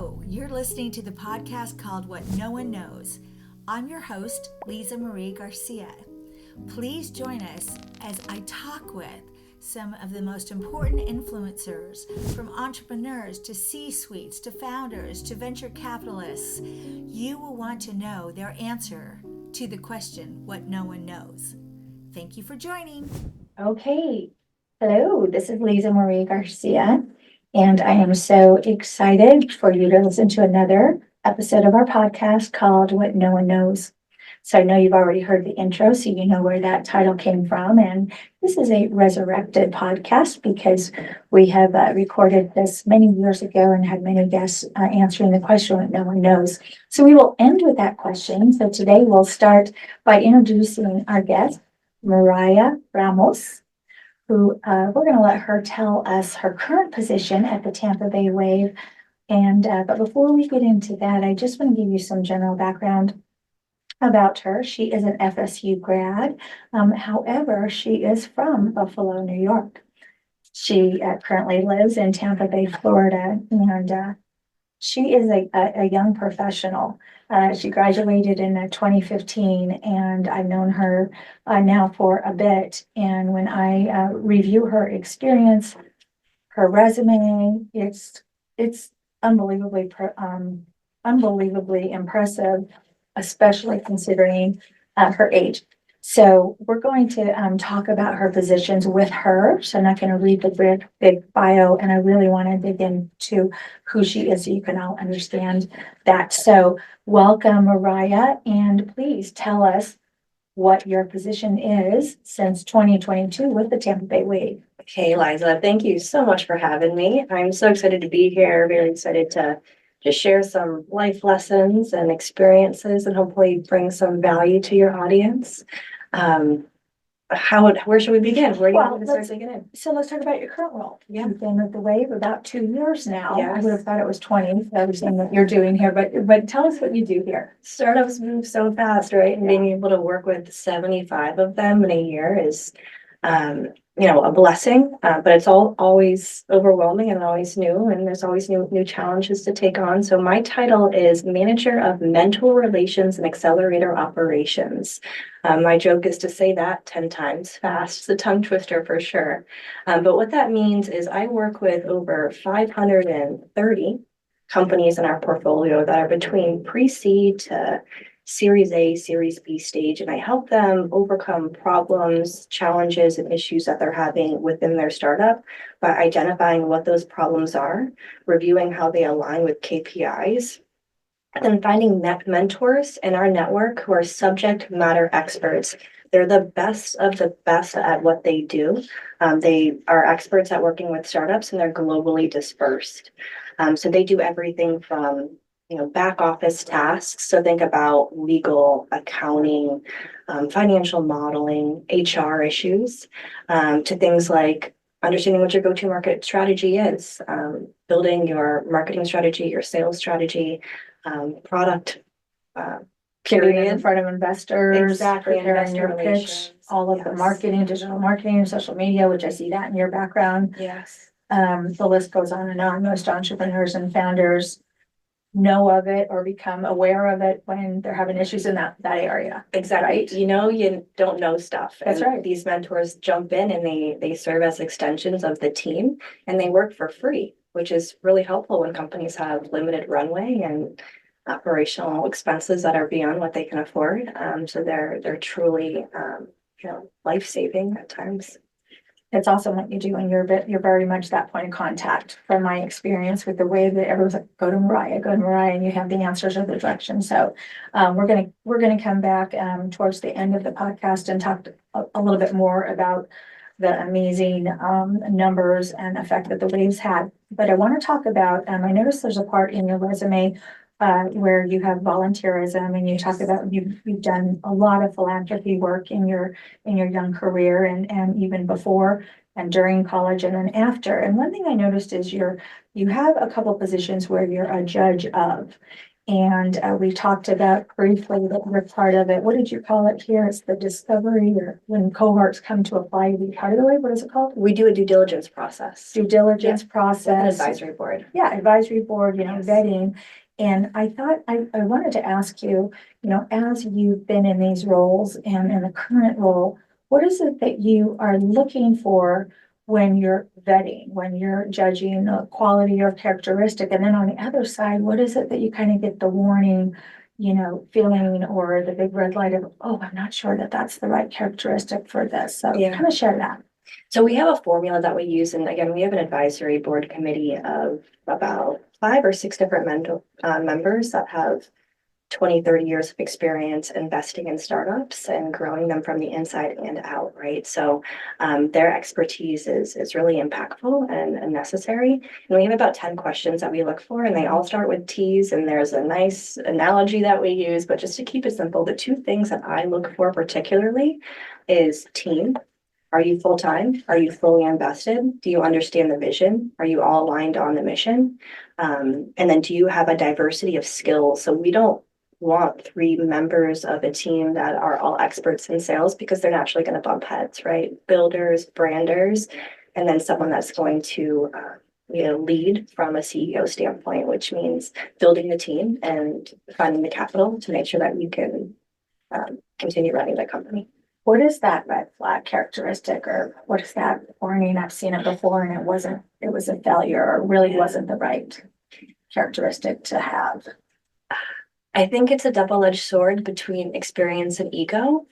Hello, you're listening to the podcast called What No One Knows. I'm your host, Lisa Marie Garcia. Please join us as I talk with some of the most important influencers, from entrepreneurs to C-suites to founders to venture capitalists. You will want to know their answer to the question, what no one knows. Thank you for joining. Okay. Hello, this is Lisa Marie Garcia, and I am so excited for you to listen to another episode of our podcast called What No One Knows. So I know you've already heard the intro, so you know where that title came from. And this is a resurrected podcast because we have recorded this many years ago and had many guests answering the question, what no one knows. So we will end with that question. So today we'll start by introducing our guest, Mariah Ramos, who we're going to let her tell us her current position at the Tampa Bay Wave. And but before we get into that, I just want to give you some general background about her. She is an FSU grad. However, she is from Buffalo, New York. She currently lives in Tampa Bay, Florida, and she is a young professional. She graduated in 2015, and I've known her now for a bit. And when I review her experience, her resume, it's unbelievably impressive, especially considering her age. So we're going to talk about her positions with her. So I'm not going to read the big bio, and I really want to dig into who she is so you can all understand that. So welcome, Mariah, and please tell us what your position is since 2022 with the Tampa Bay Wave. Okay, Liza, thank you so much for having me. I'm so excited to be here, very excited to just share some life lessons and experiences and hopefully bring some value to your audience. Where should we begin? Where do you want to start digging in? So let's talk about your current role. Yeah. You've been at the Wave about 2 years now. I Yes. would have thought it was 20, everything that you're doing here, but tell us what you do here. Startups move so fast, right? And being able to work with 75 of them in a year is, a blessing, but it's always overwhelming and always new, and there's always new challenges to take on. So my title is Manager of Mental Relations and Accelerator Operations. My joke is to say that 10 times fast. It's a tongue twister for sure. But what that means is I work with over 530 companies in our portfolio that are between pre-seed to Series A, Series B stage, and I help them overcome problems, challenges, and issues that they're having within their startup by identifying what those problems are, reviewing how they align with KPIs, and then finding mentors in our network who are subject matter experts. They're the best of the best at what they do. They are experts at working with startups, and they're globally dispersed. So they do everything from back office tasks. So think about legal, accounting, financial modeling, HR issues, to things like understanding what your go-to-market strategy is, building your marketing strategy, your sales strategy, product, Getting in period. front of investors, Exactly, preparing your investor pitch, relations. all of the Yes. marketing, digital marketing, social media, which I see that in your background. Yes. The list goes on and on. Most entrepreneurs and founders know of it or become aware of it when they're having issues in that area. Exactly. Right. You don't know stuff. That's And right. These mentors jump in and they serve as extensions of the team, and they work for free, which is really helpful when companies have limited runway and operational expenses that are beyond what they can afford. So they're truly life-saving at times. It's awesome what you do, and you're very much that point of contact from my experience with the way that everyone's like, go to Mariah, and you have the answers or the direction. So we're gonna come back towards the end of the podcast and talk a little bit more about the amazing numbers and effect that the waves had. But I want to talk about, I noticed there's a part in your resume where you have volunteerism, and you talk about you've done a lot of philanthropy work in your young career, and even before and during college and then after. And one thing I noticed is you have a couple positions where you're a judge of. And we talked about briefly that we're part of it. What did you call it here? It's the discovery, or when cohorts come to apply to be part of the wave. What is it called? We do a due diligence process. Due diligence An process. advisory board. Yeah, advisory board, Yes. vetting. And I thought I wanted to ask you, as you've been in these roles and in the current role, what is it that you are looking for when you're vetting, when you're judging a quality or characteristic? And then on the other side, what is it that you kind of get the warning, feeling, or the big red light of, oh, I'm not sure that that's the right characteristic for this. So Yeah. kind of share that. So we have a formula that we use, and again, we have an advisory board committee of about 5 or 6 different members that have 20, 30 years of experience investing in startups and growing them from the inside and out, right? So their expertise is really impactful and necessary. And we have about 10 questions that we look for, and they all start with T's, and there's a nice analogy that we use, but just to keep it simple, the 2 things that I look for particularly is team. Are you full-time? Are you fully invested? Do you understand the vision? Are you all aligned on the mission? And then do you have a diversity of skills? So we don't want 3 members of a team that are all experts in sales, because they're naturally going to bump heads, right? Builders, branders, and then someone that's going to lead from a CEO standpoint, which means building the team and finding the capital to make sure that you can continue running the company. What is that red flag characteristic, or what is that warning? I've seen it before and it was a failure, or really wasn't the right characteristic to have. I think it's a double-edged sword between experience and ego.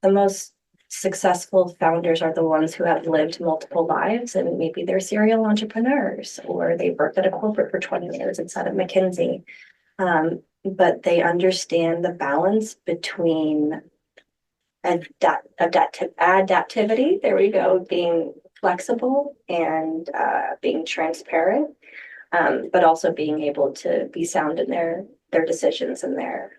The most successful founders are the ones who have lived multiple lives, and maybe they're serial entrepreneurs, or they've worked at a corporate for 20 years instead of McKinsey. But they understand the balance between adaptivity, there we go, being flexible and being transparent, but also being able to be sound in their decisions and their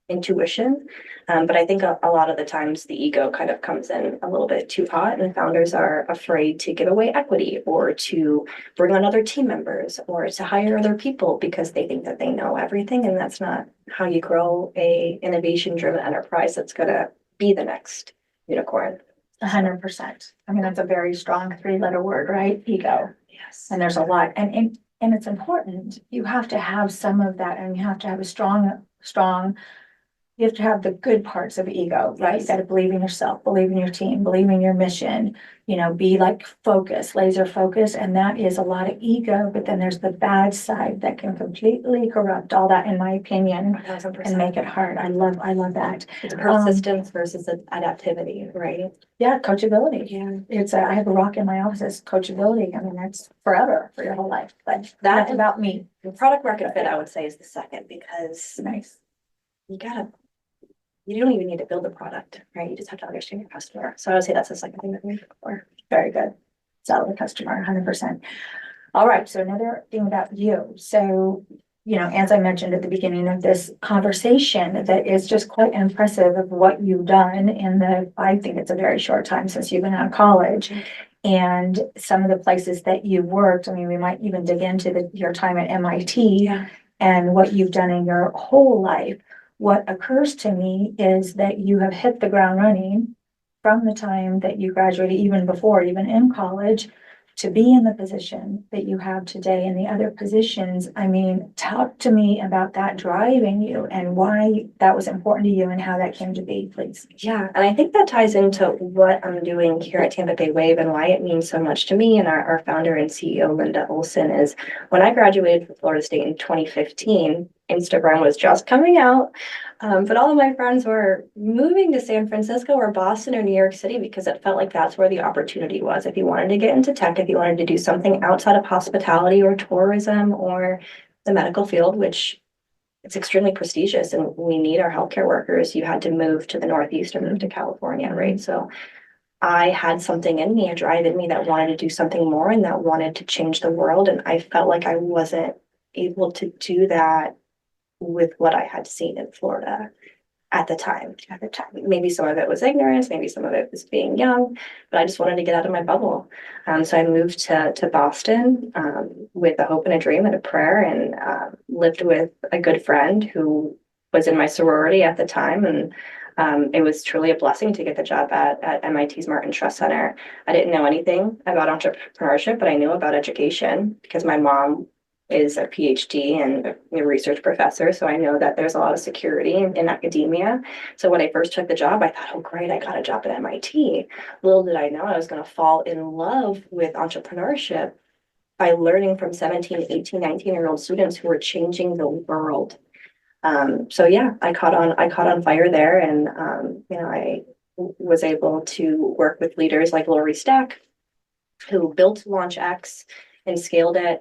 intuition. But I think a lot of the times the ego kind of comes in a little bit too hot, and founders are afraid to give away equity, or to bring on other team members, or to hire other people because they think that they know everything. And that's not how you grow a innovation-driven enterprise that's going to be the next unicorn. 100%. I mean, that's a very strong 3-letter word, right? Ego. Yes. And there's a lot, and it's important. You have to have some of that, and you have to have a strong, you have to have the good parts of ego, right? You got to believe in yourself, believe in your team, believe in your mission, be like focused, laser focused. And that is a lot of ego, but then there's the bad side that can completely corrupt all that, in my opinion, 1000%. and make it hard. I love that. It's persistence versus adaptivity, right? Yeah, coachability. Yeah. It's I have a rock in my office. It's coachability. I mean, that's forever, for your whole life. But that's about me. The product market fit, I would say, is the second, because Nice. you don't even need to build a product, right? You just have to understand your customer. So I would say that's the second thing that we look for. Very good. Sell the customer, 100%. All right. So another thing about you. So, as I mentioned at the beginning of this conversation, that is just quite impressive of what you've done I think it's a very short time since you've been out of college, and some of the places that you worked. I mean, we might even dig into your time at MIT and what you've done in your whole life. What occurs to me is that you have hit the ground running from the time that you graduated, even before, even in college, to be in the position that you have today and the other positions. I mean, talk to me about that driving you and why that was important to you and how that came to be, please. Yeah, and I think that ties into what I'm doing here at Tampa Bay Wave and why it means so much to me and our founder and CEO, Linda Olson, is when I graduated from Florida State in 2015, Instagram was just coming out. But all of my friends were moving to San Francisco or Boston or New York City because it felt like that's where the opportunity was. If you wanted to get into tech, if you wanted to do something outside of hospitality or tourism or the medical field, which it's extremely prestigious and we need our healthcare workers, you had to move to the Northeast or move to California, right? So I had something in me, a drive in me that wanted to do something more and that wanted to change the world. And I felt like I wasn't able to do that with what I had seen in Florida. at the time. Maybe some of it was ignorance, maybe some of it was being young, but I just wanted to get out of my bubble. So I moved to Boston with a hope and a dream and a prayer, and lived with a good friend who was in my sorority at the time. And it was truly a blessing to get the job at MIT's Martin Trust Center. I didn't know anything about entrepreneurship, but I knew about education because my mom is a PhD and a research professor. So I know that there's a lot of security in academia. So when I first took the job, I thought, oh, great, I got a job at MIT. Little did I know I was going to fall in love with entrepreneurship by learning from 17, 18, 19-year-old students who were changing the world. So yeah, I caught on fire there, and I was able to work with leaders like Lori Stack, who built LaunchX and scaled it.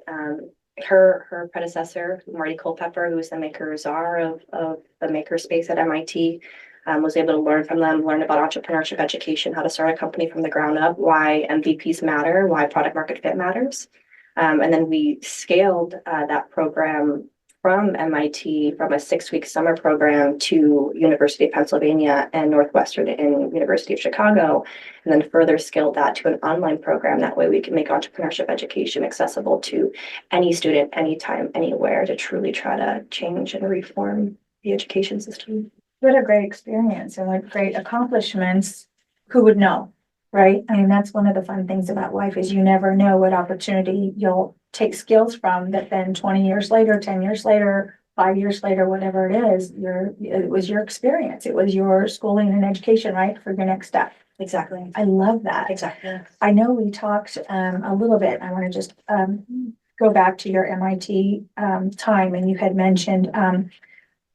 Her predecessor, Marty Culpepper, who was the maker czar of the makerspace at MIT, was able to learn from them, learn about entrepreneurship education, how to start a company from the ground up, why MVPs matter, why product market fit matters. And then we scaled that program from MIT, from a 6-week summer program, to University of Pennsylvania and Northwestern and University of Chicago, and then further scaled that to an online program. That way we can make entrepreneurship education accessible to any student, anytime, anywhere, to truly try to change and reform the education system. What a great experience and what great accomplishments. Who would know, right? I mean, that's one of the fun things about life is you never know what opportunity you'll take skills from that then 20 years later, 10 years later, 5 years later, whatever it is, it was your experience. It was your schooling and education, right? For your next step. Exactly. I love that. Exactly. I know we talked a little bit. I want to just go back to your MIT time, and you had mentioned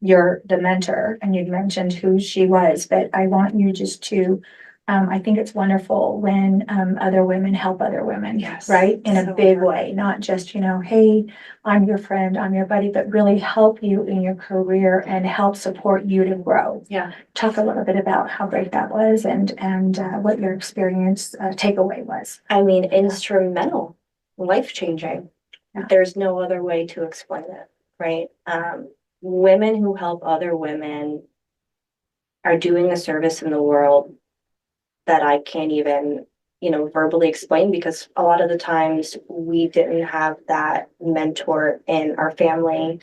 the mentor, and you'd mentioned who she was, but I want you just to I think it's wonderful when other women help other women, Yes. right? In So a big true. way, not just, hey, I'm your friend, I'm your buddy, but really help you in your career and help support you to grow. Yeah. Talk a little bit about how great that was and what your experience takeaway was. I mean, instrumental, life-changing. Yeah. There's no other way to explain it, right? Women who help other women are doing a service in the world that I can't even, verbally explain, because a lot of the times we didn't have that mentor in our family,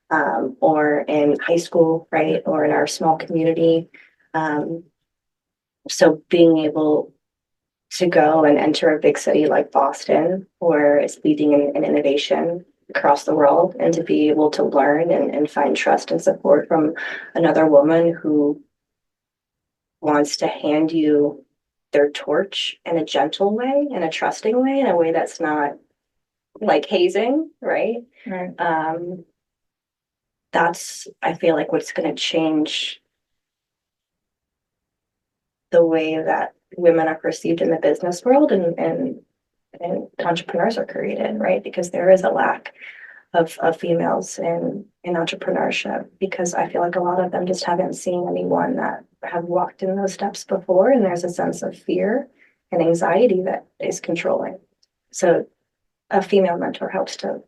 or in high school, right? Or in our small community. So being able to go and enter a big city like Boston, where it's leading in innovation across the world, and to be able to learn and find trust and support from another woman who wants to hand you their torch in a gentle way, in a trusting way, in a way that's not like hazing, right? Right. That's, I feel like, what's going to change the way that women are perceived in the business world, and entrepreneurs are created, right? Because there is a lack of females in entrepreneurship, because I feel like a lot of them just haven't seen anyone that have walked in those steps before, and there's a sense of fear and anxiety that is controlling. So a female mentor helps to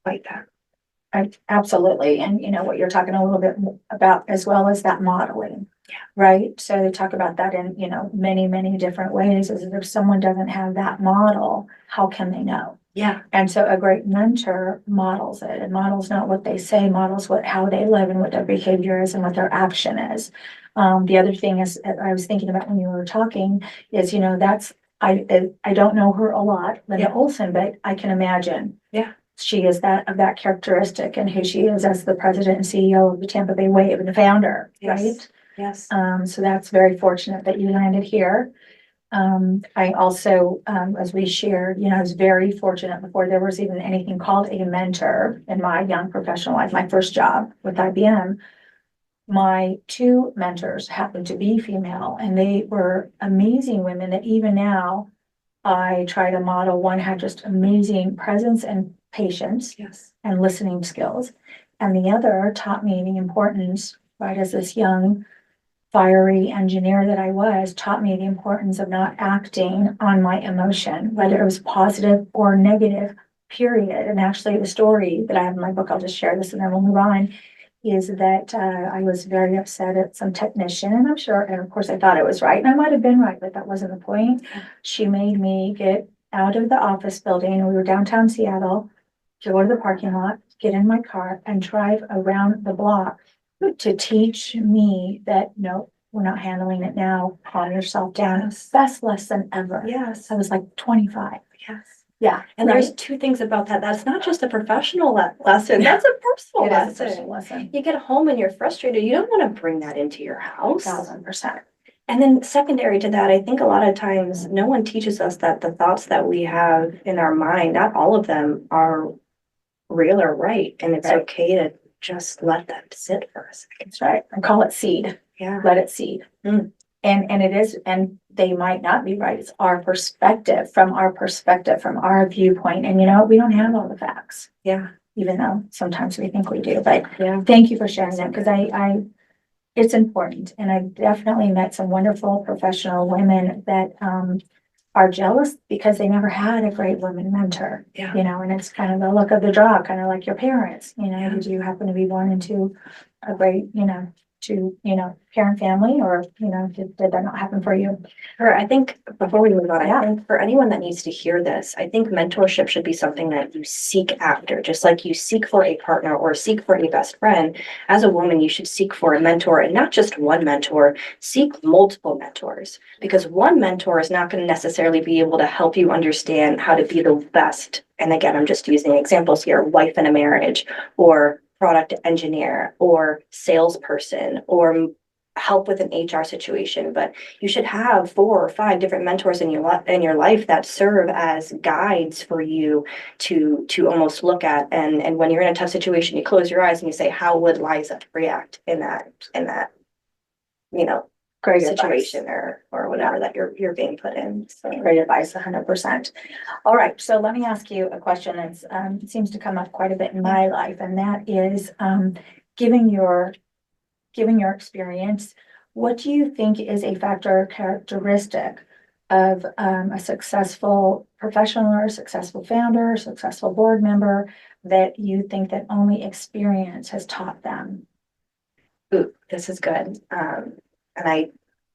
fight that. Absolutely. And what you're talking a little bit about as well as that modeling. Yeah. Right. So they talk about that in, many, many different ways, is that if someone doesn't have that model, how can they know? Yeah. And so a great mentor models it, and models not what they say, models how they live and what their behavior is and what their action is. The other thing is, I was thinking about when you were talking is, I don't know her a lot, Linda Olson, but I can imagine. Yeah. She is that characteristic, and who she is as the president and CEO of the Tampa Bay Wave and the founder, Yes. right? Yes. So that's very fortunate that you landed here. I also, as we shared, I was very fortunate before there was even anything called a mentor in my young professional life, my first job with IBM. My two mentors happened to be female, and they were amazing women that even now I try to model. One had just amazing presence and patience. Yes. And listening skills. And the other taught me the importance, right, as this young, fiery engineer that I was, taught me the importance of not acting on my emotion, whether it was positive or negative, period. And actually the story that I have in my book, I'll just share this and then we'll move on, is that I was very upset at some technician, and I'm sure, and of course I thought I was right, and I might have been right, but that wasn't the point. She made me get out of the office building, and we were downtown Seattle, to go to the parking lot, get in my car and drive around the block to teach me that, no, we're not handling it now, calm yourself down. Yes. Best lesson ever. Yes. I was like 25. Yes. Yeah. And right? there's two things about that. That's not just a professional lesson, that's a personal It is a lesson. personal lesson. You get home and you're frustrated. You don't want to bring that into your house. 1000%. And then secondary to that, I think a lot of times no one teaches us that the thoughts that we have in our mind, not all of them are real or right. And it's Right. okay to just let them sit for a second. That's right. And call it seed. Yeah. Let it seed. Mm. And it is, and they might not be right. It's our perspective, from our viewpoint. And you know what? We don't have all the facts, Yeah. even though sometimes we think we do. But Yeah. thank you for sharing that, because I it's important. And I've definitely met some wonderful professional women that are jealous because they never had a great woman mentor. Yeah. You know, and it's kind of the look of the draw, kind of like your parents. You know, Yeah. did you happen to be born into a great, parent family, or did that not happen for you? I think before we move on, Yeah. I think for anyone that needs to hear this, I think mentorship should be something that you seek after, just like you seek for a partner or seek for a best friend. As a woman, you should seek for a mentor, and not just one mentor, seek multiple mentors, because one mentor is not going to necessarily be able to help you understand how to be the best. And again, I'm just using examples here, wife in a marriage, or product engineer, or salesperson, or help with an HR situation. But you should have 4 or 5 different mentors in your life that serve as guides for you to almost look at. And when you're in a tough situation, you close your eyes and you say, how would Liza react in that Great situation or whatever that you're being put in. So Great advice, 100%. All right, so let me ask you a question that's it seems to come up quite a bit in my life, and that is, given your experience, what do you think is a factor or characteristic of a successful professional, or a successful founder, successful board member, that you think that only experience has taught them? ooh, this is good. And I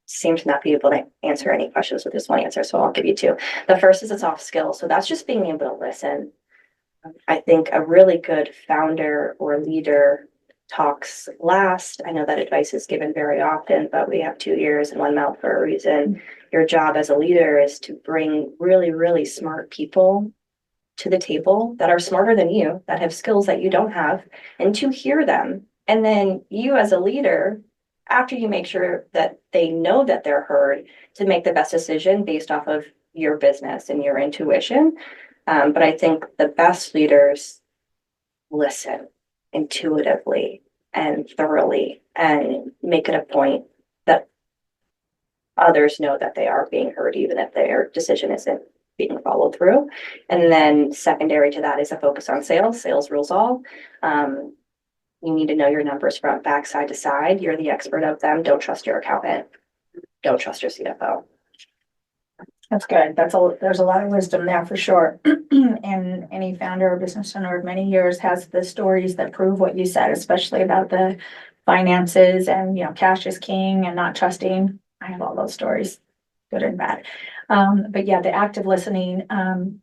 seem to not be able to answer any questions with this one answer, so I'll give you 2. The first is a soft skill. So that's just being able to listen. I think a really good founder or leader talks last. I know that advice is given very often, but we have 2 ears and 1 mouth for a reason. Your job as a leader is to bring really, really smart people to the table that are smarter than you, that have skills that you don't have, and to hear them. And then you as a leader, after you make sure that they know that they're heard, to make the best decision based off of your business and your intuition. But I think the best leaders listen intuitively and thoroughly, and make it a point that others know that they are being heard, even if their decision isn't being followed through. And then secondary to that is a focus on sales. Sales rules all. You need to know your numbers front, back, side to side. You're the expert of them. Don't trust your accountant. Don't trust your CFO. That's good. There's a lot of wisdom there for sure. And any founder or business owner of many years has the stories that prove what you said, especially about the finances and, cash is king and not trusting. I have all those stories, good and bad. But yeah, the active listening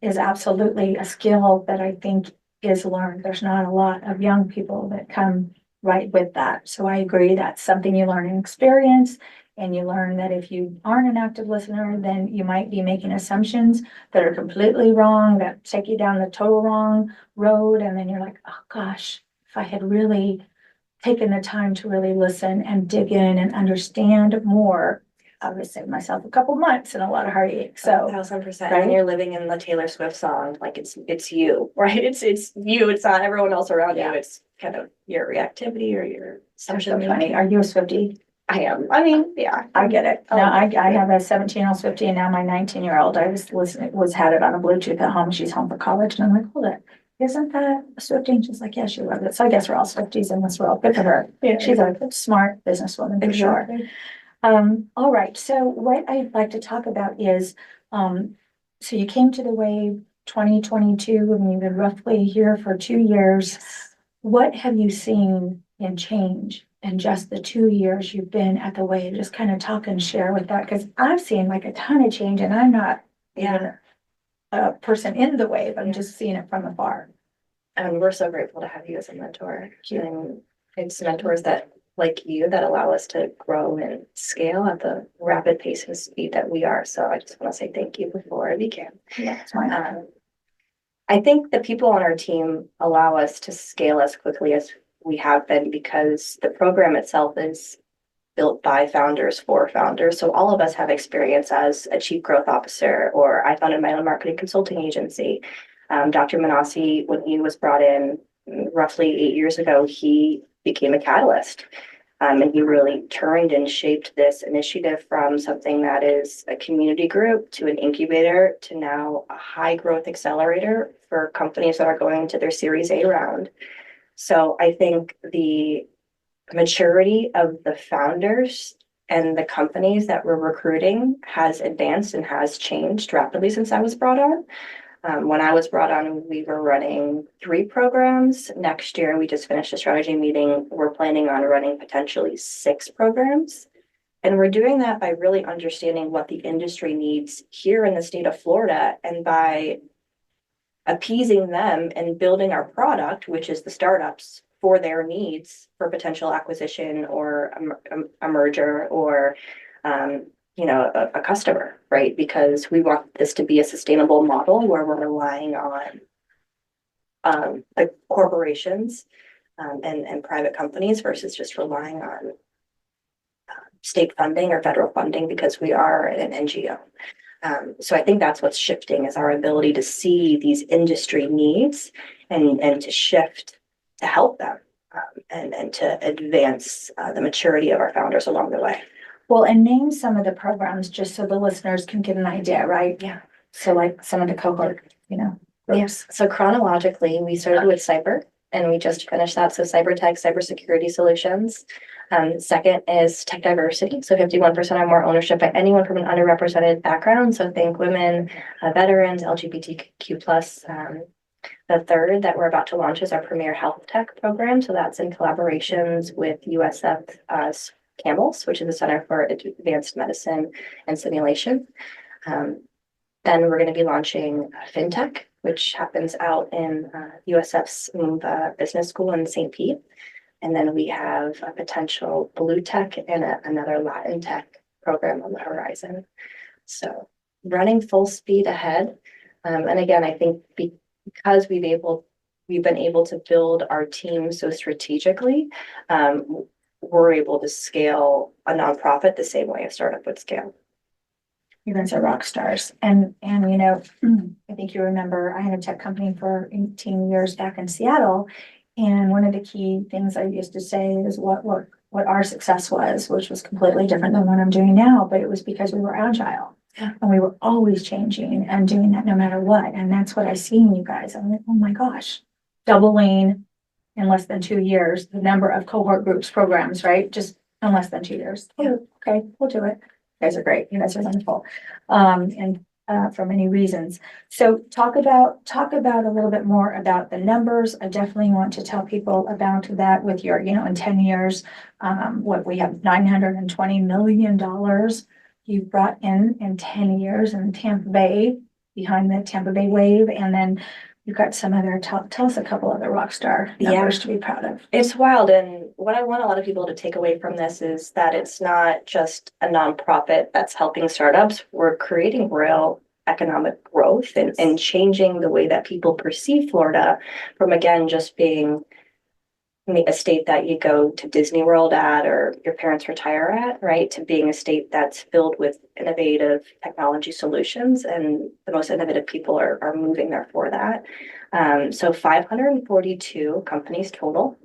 is absolutely a skill that I think is learned. There's not a lot of young people that come right with that. So I agree, that's something you learn in experience. And you learn that if you aren't an active listener, then you might be making assumptions that are completely wrong, that take you down the total wrong road. And then you're like, oh gosh, if I had really taken the time to really listen and dig in and understand more, I would have saved myself a couple months and a lot of heartache. So 1,000%. right? And you're living in the Taylor Swift song, like it's you, right? It's you. It's not everyone else around you. It's kind of your reactivity or your assumption. So funny. Are you a Swiftie? I am. I mean, yeah, I get it. No, I have a 17-year-old Swiftie, and now my 19-year-old. I had it on a Bluetooth at home. She's home for college, and I'm like, hold it. Isn't that a Swiftie? And she's like, yeah, she loves it. So I guess we're all Swifties in this world. Good for her. Yeah. She's a smart businesswoman for sure. All right. So what I'd like to talk about is, so you came to the Wave 2022, and you've been roughly here for 2 years. What have you seen in change in just the 2 years you've been at the Wave? Just kind of talk and share with that, because I've seen like a ton of change, and I'm not even a person in the Wave. I'm just seeing it from afar. And we're so grateful to have you as a mentor. And it's mentors that, like you, that allow us to grow and scale at the rapid pace and speed that we are. So I just want to say thank you before I begin. Yeah, it's fine. I think the people on our team allow us to scale as quickly as we have been because the program itself is built by founders for founders. So all of us have experience as a chief growth officer, or I founded my own marketing consulting agency. Dr. Manassi, when he was brought in roughly 8 years ago, he became a catalyst. And he really turned and shaped this initiative from something that is a community group to an incubator to now a high growth accelerator for companies that are going to their Series A round. So I think the maturity of the founders and the companies that we're recruiting has advanced and has changed rapidly since I was brought on. When I was brought on, we were running 3 programs. Next year, we just finished a strategy meeting. We're planning on running potentially 6 programs. And we're doing that by really understanding what the industry needs here in the state of Florida, and by appeasing them and building our product, which is the startups, for their needs for potential acquisition or a merger or a customer, right? Because we want this to be a sustainable model where we're relying on the corporations and private companies versus just relying on state funding or federal funding, because we are an NGO. So I think that's what's shifting, is our ability to see these industry needs and to shift to help them and to advance the maturity of our founders along the way. Well, and name some of the programs just so the listeners can get an idea, right? Yeah. So like some of the cohort, groups. Yes. So chronologically, we started with cyber and we just finished that. So cyber tech, cybersecurity solutions. Second is tech diversity. So 51% or more ownership by anyone from an underrepresented background. So think women, veterans, LGBTQ plus. The third that we're about to launch is our premier health tech program. So that's in collaborations with USF CAMELS, which is the Center for Advanced Medicine and Simulation. Then we're going to be launching FinTech, which happens out in USF's Business School in St. Pete. And then we have a potential Blue Tech and another Latin Tech program on the horizon. So running full speed ahead. And again, I think because we've been able to build our team so strategically, we're able to scale a nonprofit the same way a startup would scale. You guys are rock stars. And I think you remember I had a tech company for 18 years back in Seattle. And one of the key things I used to say is what our success was, which was completely different than what I'm doing now, but it was because we were agile. Yeah. And we were always changing and doing that no matter what. And that's what I see in you guys. I'm like, oh my gosh, doubling in less than 2 years, the number of cohort groups, programs, right? Just in less than 2 years. Yeah. Oh, okay, we'll do it. You guys are great. You guys are wonderful. For many reasons. So talk about a little bit more about the numbers. I definitely want to tell people about that with your, in 10 years, what we have $920 million you've brought in 10 years in Tampa Bay, behind the Tampa Bay Wave. And then you've got some other, tell us a couple other rock star numbers to be proud of. It's wild. And what I want a lot of people to take away from this is that it's not just a nonprofit that's helping startups. We're creating real economic growth and changing the way that people perceive Florida from, again, just being a state that you go to Disney World at or your parents retire at, right, to being a state that's filled with innovative technology solutions, and the most innovative people are moving there for that. So 542 companies total,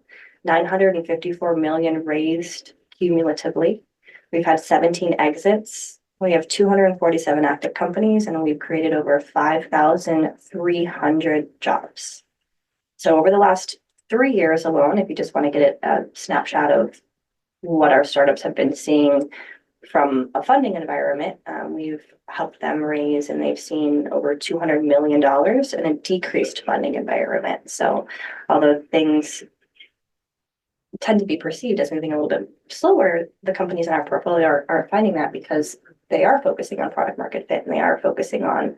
954 million raised cumulatively. We've had 17 exits. We have 247 active companies, and we've created over 5,300 jobs. So over the last 3 years alone, if you just want to get a snapshot of what our startups have been seeing from a funding environment, we've helped them raise, and they've seen over $200 million in a decreased funding environment. So although things tend to be perceived as moving a little bit slower, the companies in our portfolio are finding that because they are focusing on product market fit and they are focusing on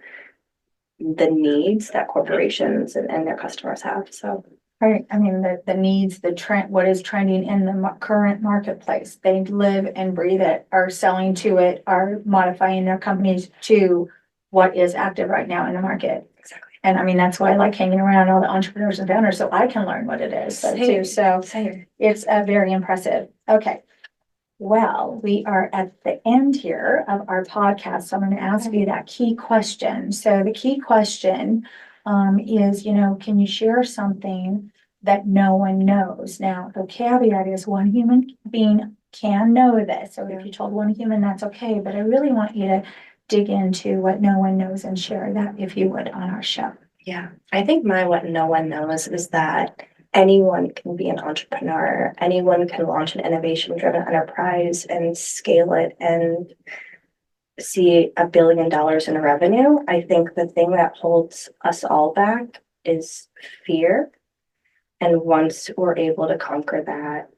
the needs that corporations and their customers have. So Right, I mean, the needs, the trend, what is trending in the current marketplace, they live and breathe it, are selling to it, are modifying their companies to what is active right now in the market. exactly. And I mean, that's why I like hanging around all the entrepreneurs and founders, so I can learn what it is, so too, so Same. it's very impressive. Okay. Well, we are at the end here of our podcast, so I'm gonna ask you that key question. So the key question is, can you share something that no one knows? Now, the caveat is one human being can know this. So if you told one human, that's okay, but I really want you to dig into what no one knows and share that, if you would, on our show. Yeah, I think what no one knows is that anyone can be an entrepreneur. Anyone can launch an innovation-driven enterprise and scale it and see $1 billion in revenue. I think the thing that holds us all back is fear. And once we're able to conquer that,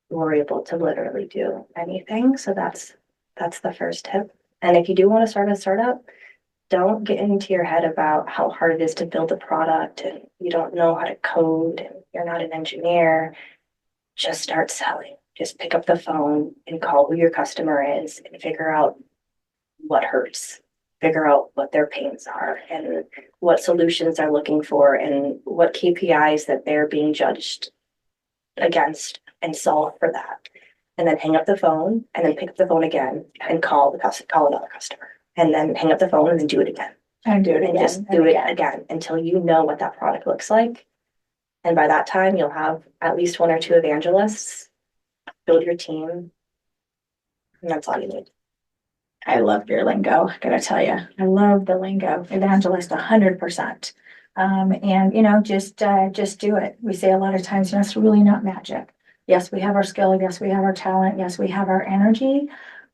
we're able to literally do anything. So that's the first tip. And if you do want to start a startup, don't get into your head about how hard it is to build a product and you don't know how to code and you're not an engineer. Just start selling. Just pick up the phone and call who your customer is and figure out what hurts, figure out what their pains are and what solutions they're looking for and what KPIs that they're being judged against and solve for that. And then hang up the phone and then pick up the phone again and call another customer. And then hang up the phone and then do it again. And do it And again. just do it again until you know what that product looks like. And by that time, you'll have at least 1 or 2 evangelists, build your team, and that's all you need. I love your lingo, gotta tell you. I love the lingo, evangelist 100%. And just do it. We say a lot of times, it's really not magic. Yes, we have our skill. Yes, we have our talent. Yes, we have our energy.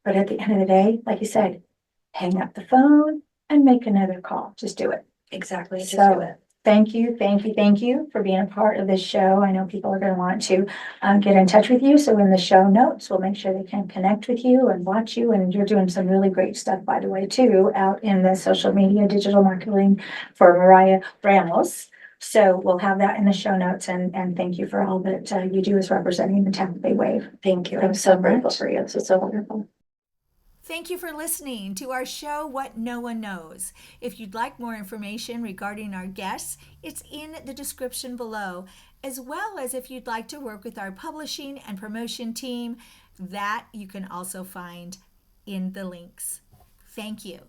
But at the end of the day, like you said, hang up the phone and make another call. Just do it. Exactly. Just So do it. thank you for being a part of this show. I know people are going to want to get in touch with you. So in the show notes, we'll make sure they can connect with you and watch you. And you're doing some really great stuff, by the way, too, out in the social media, digital marketing for Mariah Ramos. So we'll have that in the show notes. And thank you for all that you do as representing the Tampa Bay Wave. Thank you. Thanks I'm so so grateful much. for you. This is so wonderful. Thank you for listening to our show, What No One Knows. If you'd like more information regarding our guests, it's in the description below, as well as if you'd like to work with our publishing and promotion team, that you can also find in the links. Thank you.